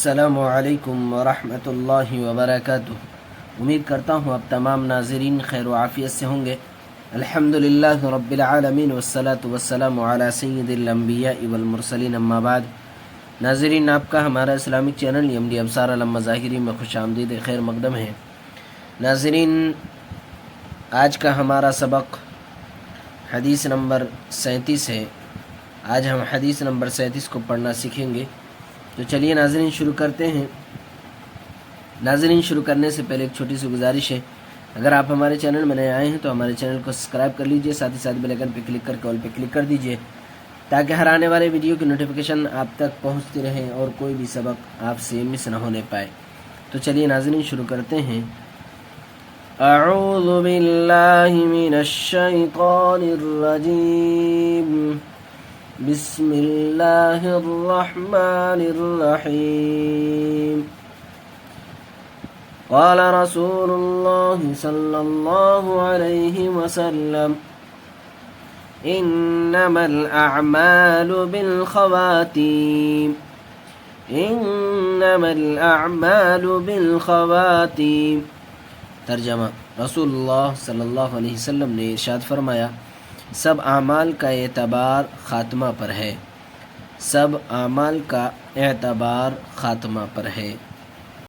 السلام علیکم ورحمۃ اللہ وبرکاتہ۔ امید کرتا ہوں اب تمام ناظرین خیر و عافیت سے ہوں گے۔ الحمدللہ رب العالمین والصلاة والسلام علی سید الانبیاء والمرسلین، اما بعد۔ ناظرین، آپ کا ہمارا اسلامک چینل MD ابصار علم مظاہری میں خوش آمدید خیر مقدم ہے۔ ناظرین، آج کا ہمارا سبق حدیث نمبر 37 ہے۔ آج ہم حدیث نمبر 37 کو پڑھنا سیکھیں گے، تو چلیے ناظرین شروع کرتے ہیں۔ ناظرین، شروع کرنے سے پہلے ایک چھوٹی سی گزارش ہے، اگر آپ ہمارے چینل میں نئے آئے ہیں تو ہمارے چینل کو سبسکرائب کر لیجئے، ساتھ ہی ساتھ بیل آئیکن پہ کلک کر کے آل پہ کلک کر دیجئے، تاکہ ہر آنے والے ویڈیو کی نوٹیفیکیشن آپ تک پہنچتی رہے اور کوئی بھی سبق آپ سے مس نہ ہونے پائے۔ تو چلیے ناظرین شروع کرتے ہیں۔ اعوذ باللہ من الشیطان الرجیم، بسم اللہ الرحمن الرحیم۔ قال رسول اللہ صلی اللہ علیہ وسلم، انما الاعمال بالخواتیم، انما الاعمال بالخواتیم۔ ترجمہ: رسول اللہ صلی اللہ علیہ وسلم نے ارشاد فرمایا، سب اعمال کا اعتبار خاتمہ پر ہے، سب اعمال کا اعتبار خاتمہ پر ہے۔